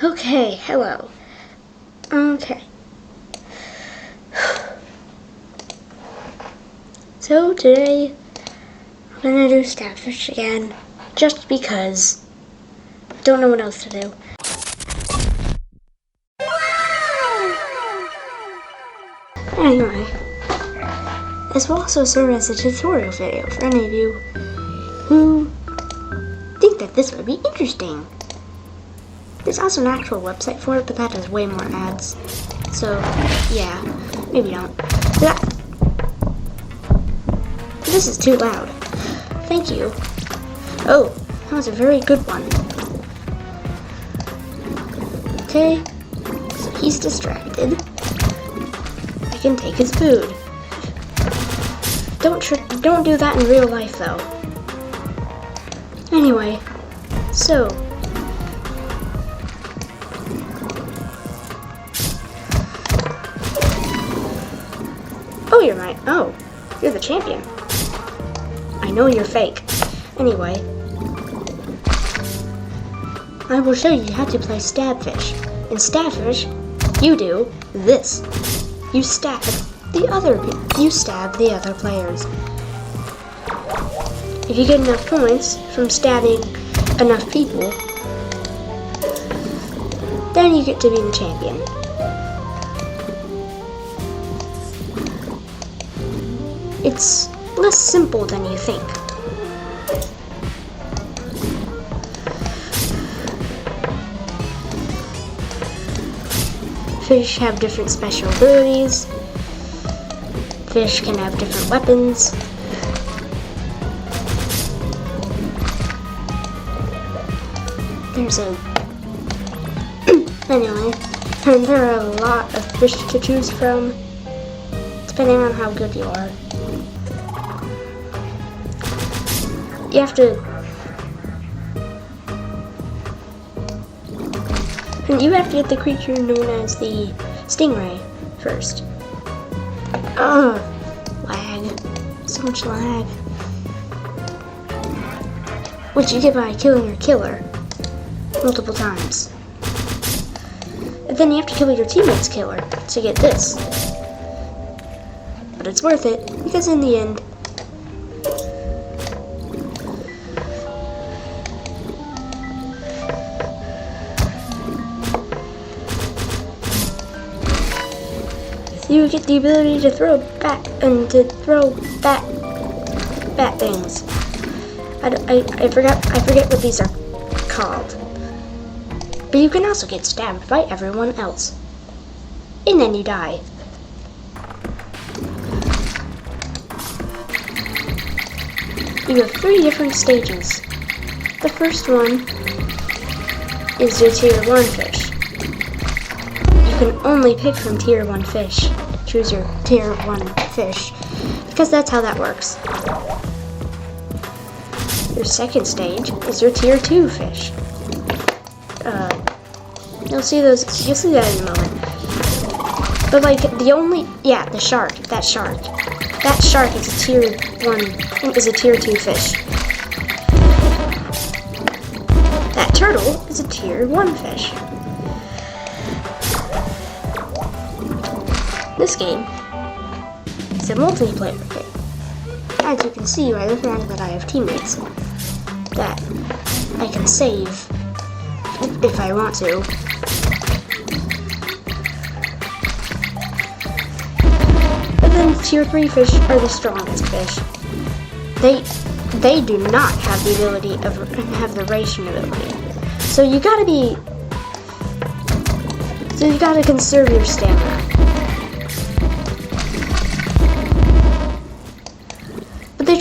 Okay, hello. Okay. So today, I'm gonna do stabfish again, just because I don't know what else to do. Anyway, this will also serve as a tutorial video for any of you who think that this would be interesting. There's also an actual website for it, but that has way more ads. So, yeah, maybe don't. This is too loud. Thank you. Oh, that was a very good one. Okay, so he's distracted. I can take his food. Don't do that in real life, though. Anyway, so oh, you're right. Oh, you're the champion. I know you're fake. Anyway, I will show you how to play stabfish. In stabfish, you do this. You stab the other players. If you get enough points from stabbing enough people, then you get to be the champion. It's less simple than you think. Fish have different special abilities. Fish can have different weapons. Anyway, and there are a lot of fish to choose from, depending on how good you are. You have to get the creature known as the stingray first. Ugh, lag. So much lag. Which you get by killing your killer multiple times. And then you have to kill your teammate's killer to get this. But it's worth it, because in the end, you get the ability to throw bat things. I forget what these are called. But you can also get stabbed by everyone else. And then you die. You have 3 different stages. The first one is your tier 1 fish. You can only pick from tier 1 fish. Choose your tier 1 fish, because that's how that works. Your second stage is your tier 2 fish. You'll see that in a moment. But like the shark. That shark is a tier 2 fish. That turtle is a tier 1 fish. This game is a multiplayer game. As you can see by the fact that I have teammates that I can save if I want to. And then tier 3 fish are the strongest fish. They do not have the ability have the ration ability. So you gotta conserve your stamina. But they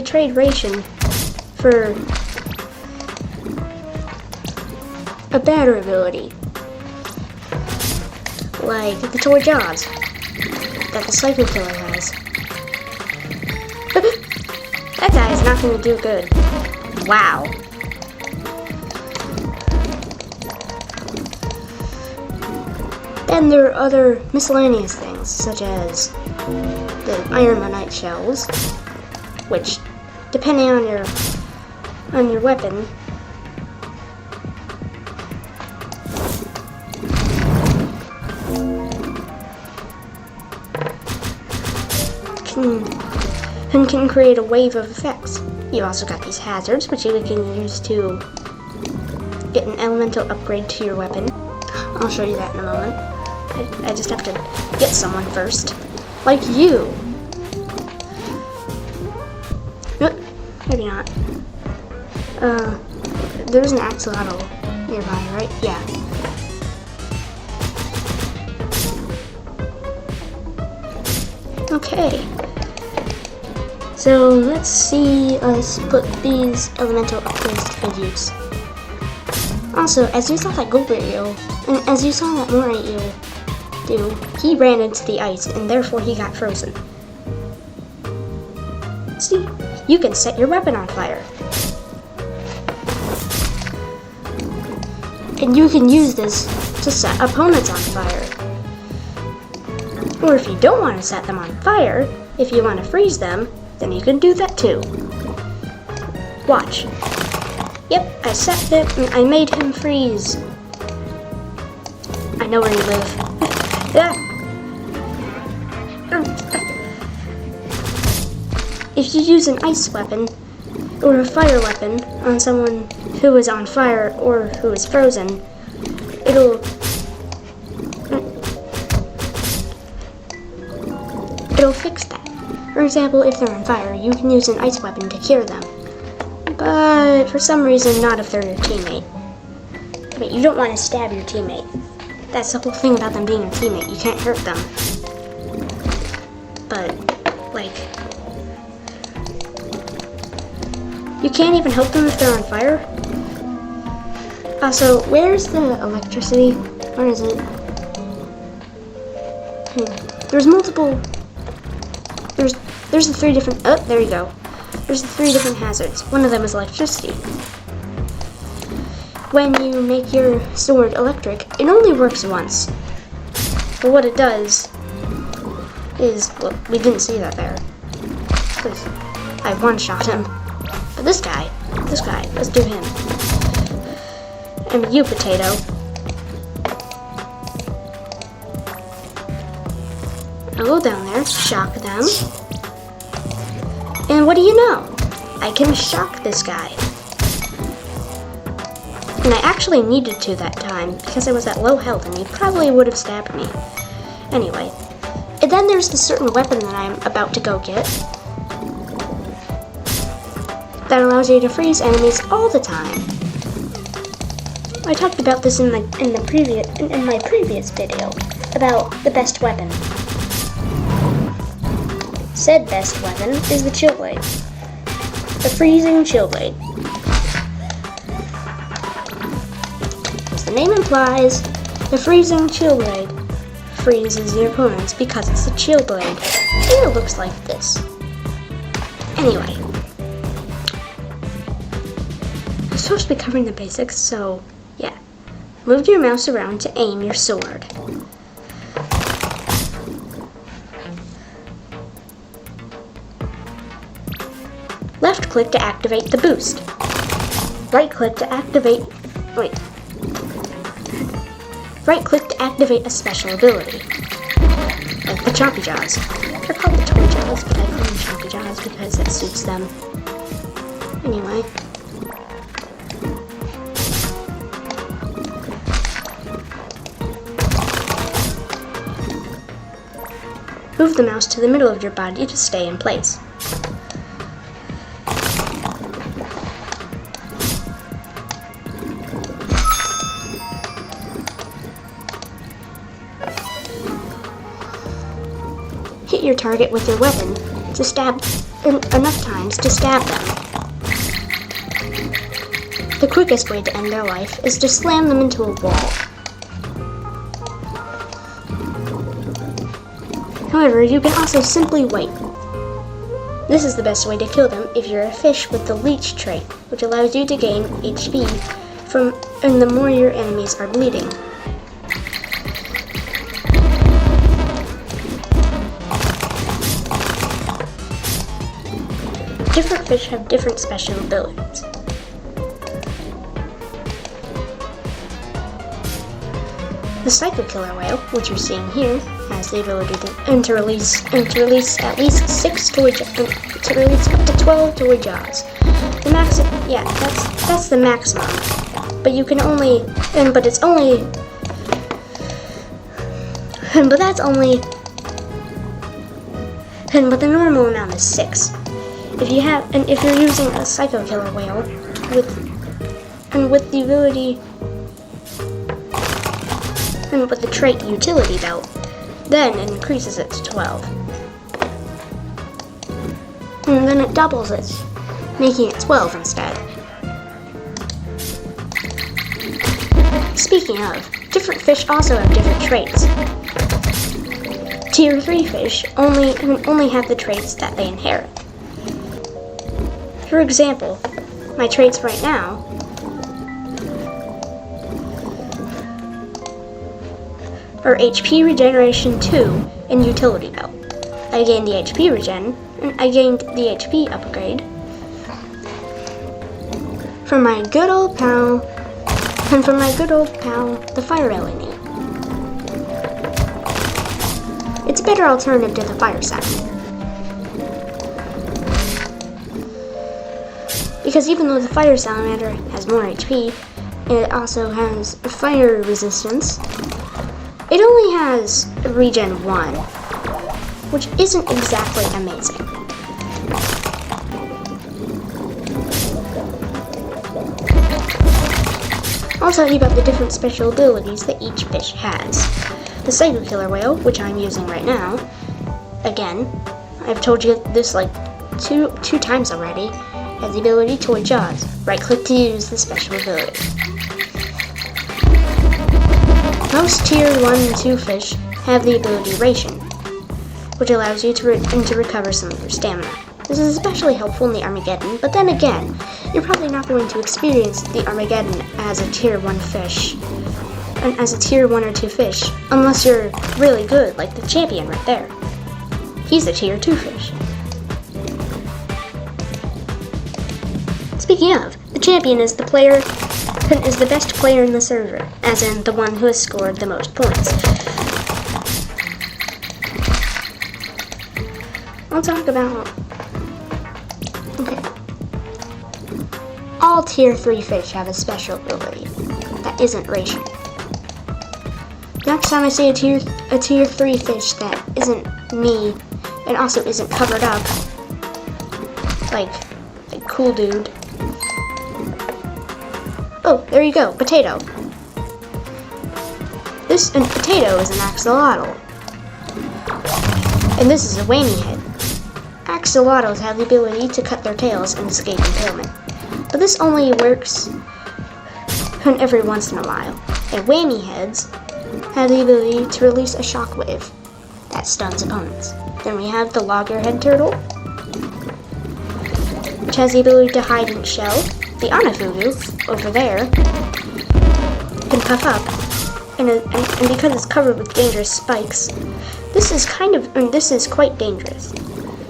trade ration for a better ability, like the toy jaws that the Psycho Killer has. That guy is not going to do good. Wow. Then there are other miscellaneous things, such as the Ironmanite shells, which depending on your weapon. Can create a wave of effects. You also got these hazards, which you can use to get an elemental upgrade to your weapon. I'll show you that in a moment. I just have to get someone first. Like you! Maybe not. There's an axolotl nearby, right? Yeah. Okay. So let's see us put these elemental upgrades to good use. Also, as you saw that Golden Eel, and as you saw that Moray Eel do, he ran into the ice and therefore he got frozen. See, you can set your weapon on fire. And you can use this to set opponents on fire. Or if you don't want to set them on fire, if you want to freeze them, then you can do that too. Watch. Yep, I set them and I made him freeze. I know where you live. If you use an ice weapon or a fire weapon on someone who is on fire or who is frozen, it'll fix that. For example, if they're on fire, you can use an ice weapon to cure them. But for some reason, not if they're your teammate. But you don't want to stab your teammate. That's the whole thing about them being your teammate. You can't hurt them. But, like, you can't even help them if they're on fire. Also, where's the electricity? Where is it? There's multiple. There's the 3 different. Oh, there you go. There's the 3 different hazards. One of them is electricity. When you make your sword electric, it only works once. But what it does is, well, we didn't see that there. Because I one-shot him. But this guy, let's do him. And you, potato. I'll go down there, shock them. And what do you know? I can shock this guy. And I actually needed to that time because I was at low health and he probably would have stabbed me. Anyway. And then there's the certain weapon that I'm about to go get that allows you to freeze enemies all the time. I talked about this in my previous video about the best weapon. Said best weapon is the chill blade. The freezing chill blade. As the name implies, the freezing chill blade freezes your opponents because it's a chill blade. And it looks like this. Anyway. I'm supposed to be covering the basics, so yeah. Move your mouse around to aim your sword. Left click to activate the boost. Right click to activate, Right click to activate a special ability. Like the Chompy Jaws. They're called the Toy Jaws, but I call them Chompy Jaws because that suits them. Anyway. Move the mouse to the middle of your body to stay in place. Hit your target with your weapon to stab enough times to stab them. The quickest way to end their life is to slam them into a wall. However, you can also simply wait. This is the best way to kill them if you're a fish with the leech trait, which allows you to gain HP and the more your enemies are bleeding. Different fish have different special abilities. The Psycho Killer Whale, which you're seeing here, has the ability to release at least 6 toy to release up to 12 toy jaws. The max, yeah, that's the maximum. But you can only, but that's only, but the normal amount is 6. If you're using a Psycho Killer Whale with the ability. And with the trait utility belt, then it increases it to 12. And then it doubles it, making it 12 instead. Speaking of, different fish also have different traits. Tier 3 fish only have the traits that they inherit. For example, my traits right now are HP Regeneration 2 and Utility Belt. I gained the HP regen, and I gained the HP upgrade from my good old pal, the Fire LED. It's a better alternative to the Fire Salamander. Because even though the Fire Salamander has more HP, it also has fire resistance. It only has regen 1, which isn't exactly amazing. I'll tell you about the different special abilities that each fish has. The Psycho Killer Whale, which I'm using right now, again, I've told you this like two times already, has the ability Toy Jaws. Right-click to use the special ability. Most Tier 1 and 2 fish have the ability Ration, which allows you to recover some of your stamina. This is especially helpful in the Armageddon, but then again, you're probably not going to experience the Armageddon as a Tier 1 fish, and as a Tier 1 or 2 fish, unless you're really good, like the champion right there. He's a Tier 2 fish. Speaking of, the champion is the best player in the server, as in the one who has scored the most points. I'll talk about... Okay. All Tier 3 fish have a special ability that isn't Ration. Next time I see a Tier 3 fish that isn't me, and also isn't covered up, like Cool Dude. Oh, there you go, Potato. This Potato is an axolotl. And this is a whammy head. Axolotls have the ability to cut their tails and escape impalement. But this only works every once in a while. And whammy heads have the ability to release a shockwave that stuns opponents. Then we have the loggerhead turtle, which has the ability to hide in its shell. The Anafugu, over there, can puff up, and because it's covered with dangerous spikes, this is quite dangerous,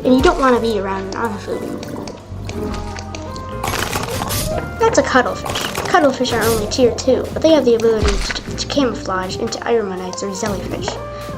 and you don't want to be around an Anafugu. That's a cuttlefish. Cuttlefish are only Tier 2, but they have the ability to camouflage into Iromanites or jellyfish.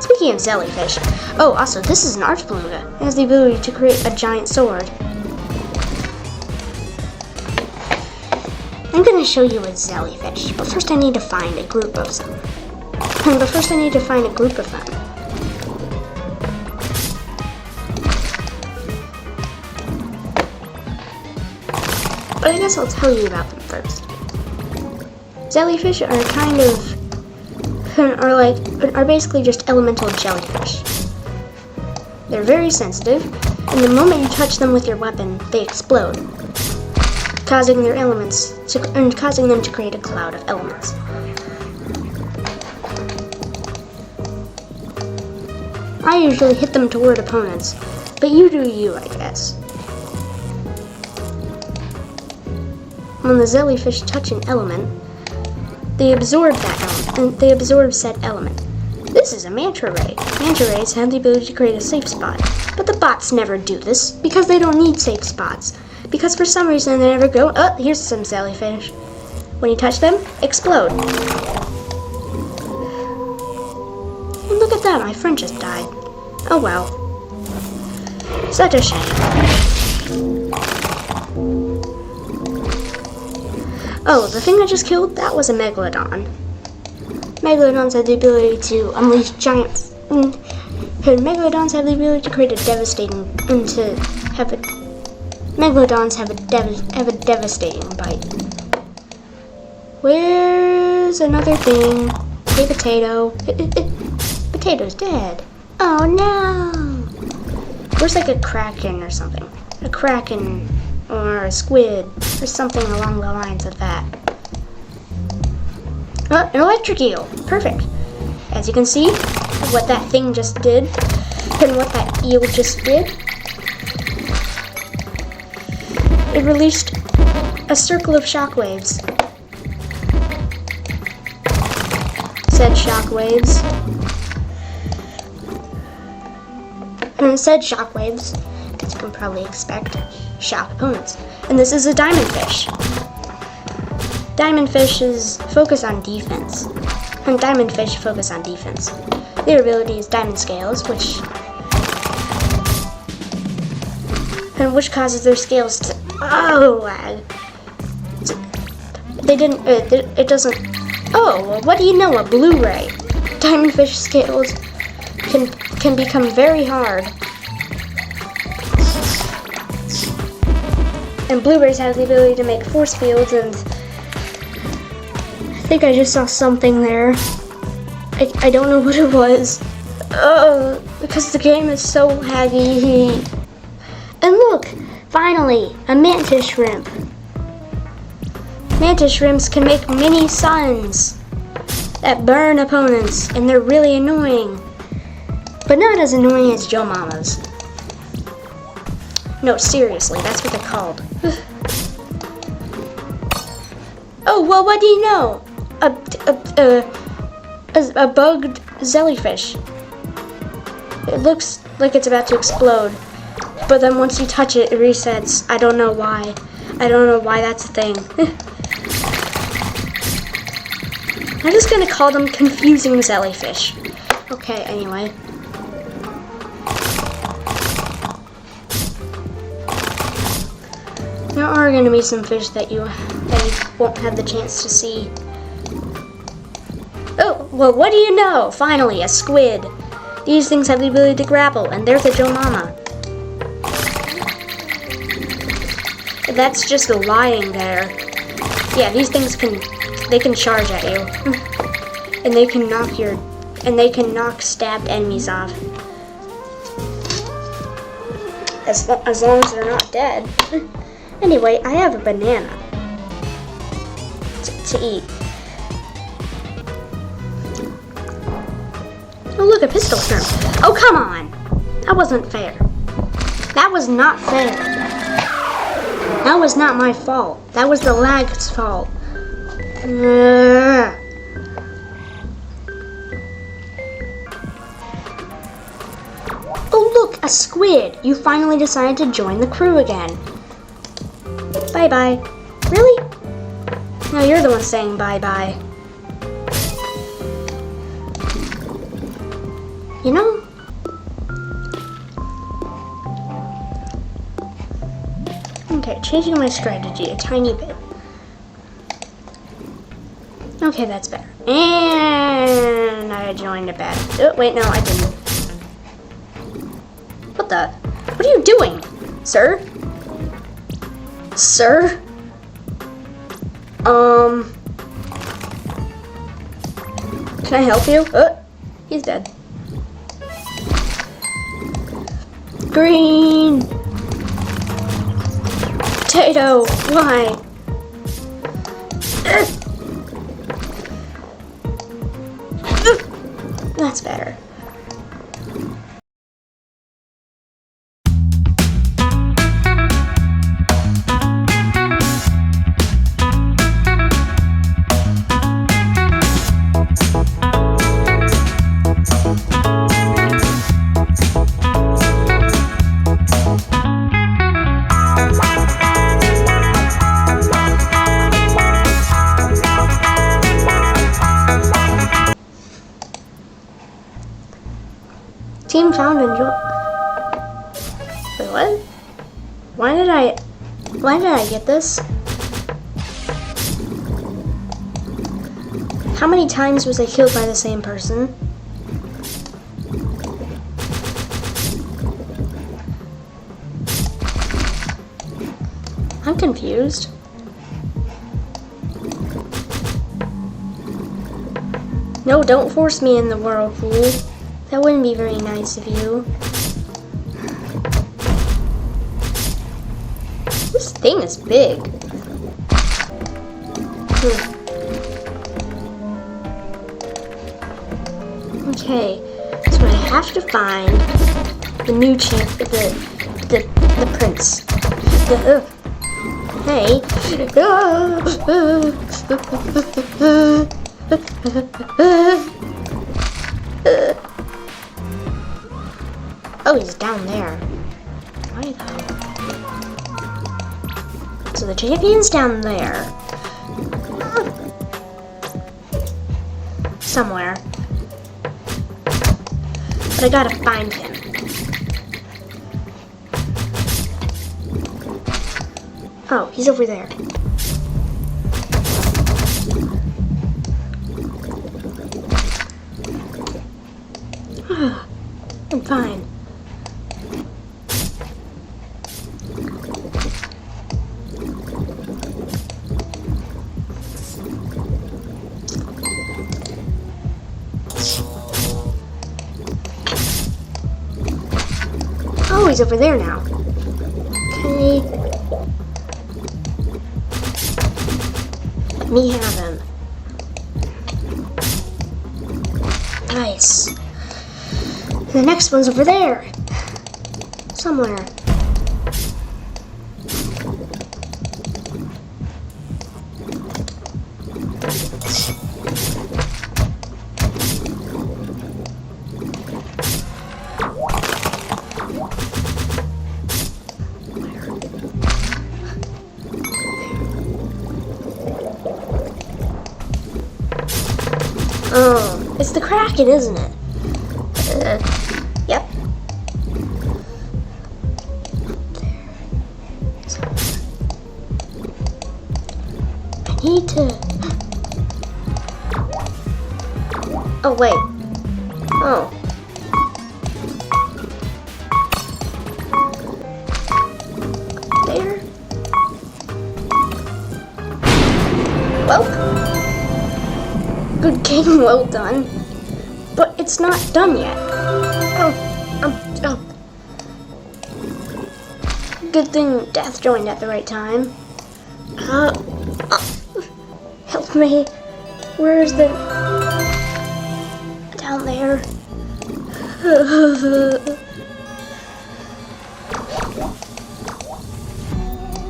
Speaking of jellyfish, oh, also, this is an Archbeluga. It has the ability to create a giant sword. I'm going to show you a jellyfish, but first I need to find a group of them. But I guess I'll tell you about them first. Jellyfish are are basically just elemental jellyfish. They're very sensitive, and the moment you touch them with your weapon, they explode, causing them to create a cloud of elements. I usually hit them toward opponents, but you do you, I guess. When the jellyfish touch an element, they absorb that element, and they absorb said element. This is a manta ray. Manta rays have the ability to create a safe spot, but the bots never do this because they don't need safe spots. because for some reason they never go. Oh, here's some jellyfish. When you touch them, explode. And look at that, my friend just died. Oh well. Such a shame. Oh, the thing I just killed, that was a megalodon. Megalodons have the ability to unleash giant... Megalodons have the ability to create a devastating... Megalodons have a devastating bite. Where's another thing? Hey, potato. Potato's dead. Oh no! Where's like a kraken or something? A kraken or a squid or something along the lines of that. Oh, an electric eel. Perfect. As you can see, what that thing just did and what that eel just did. It released a circle of shockwaves. Said shockwaves. And said shockwaves, as you can probably expect, shock opponents. And this is a diamond fish. Diamond fishes focus on defense. And diamond fish focus on defense. Their ability is diamond scales, which causes their scales to lag. They didn't. It doesn't. Oh, well, what do you know? A Blu-ray. Diamond fish scales can become very hard. And Blu-rays have the ability to make force fields, and I think I just saw something there. I don't know what it was. Because the game is so laggy. And look, finally, a mantis shrimp. Mantis shrimps can make mini suns that burn opponents, and they're really annoying. But not as annoying as Joe Mama's. No, seriously, that's what they're called. Oh, well, what do you know? A bugged jellyfish. It looks like it's about to explode, but then once you touch it, it resets. I don't know why. I don't know why that's a thing. I'm just gonna call them confusing jellyfish. Okay, anyway. There are gonna be some fish that you won't have the chance to see. Oh, well, what do you know? Finally, a squid. These things have the ability to grapple, and there's a Joe Mama. That's just lying there. Yeah, these things can charge at you. And they can knock stabbed enemies off. As long as they're not dead. Anyway, I have a banana to eat. Oh, look, a pistol shrimp. Oh, come on. That wasn't fair. That was not fair. That was not my fault. That was the lag's fault. Oh, look, a squid. You finally decided to join the crew again. Bye-bye. Really? No, you're the one saying bye-bye. You know? Okay, changing my strategy a tiny bit. Okay, that's better. And I joined a bad... Oh, wait, no, I didn't. What the? What are you doing, sir? Sir? Can I help you? Oh, he's dead. Green! Potato! Why? That's better. Team found and join. Wait, what? Why did I get this? How many times was I killed by the same person? I'm confused. No, don't force me in the whirlpool. That wouldn't be very nice of you. This thing is big. Okay, so I have to find the new champ, the prince. Hey. Oh, he's down there. Why though? So the champion's down there. Somewhere. But I gotta find him. Oh, he's over there. I'm fine. Oh, he's over there now. Okay. Let me have him. Nice. The next one's over there. Somewhere. Oh, it's the Kraken, isn't it? Yep. I need to... Oh, wait. Oh. There? Well... Good game, well done. But it's not done yet. Oh. Good thing Death joined at the right time. Help me. Where is the... Down there.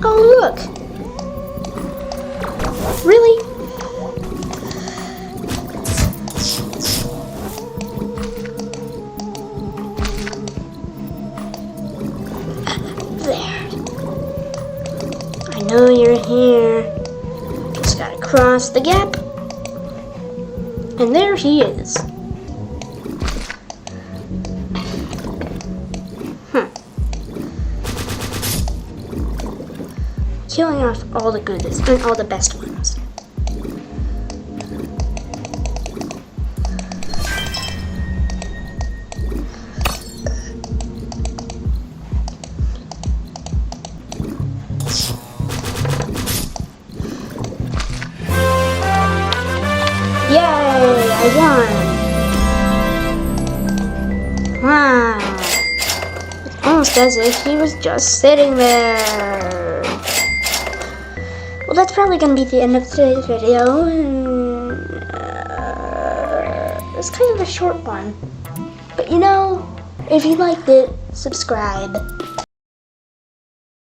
Oh, look. Really? I know you're here. Just gotta cross the gap. And there he is. Killing off all the goodest and all the best ones. Yay! I won! Wow! It's almost as if he was just sitting there. Well, that's probably going to be the end of today's video. It's kind of a short one. But you know, if you liked it, subscribe.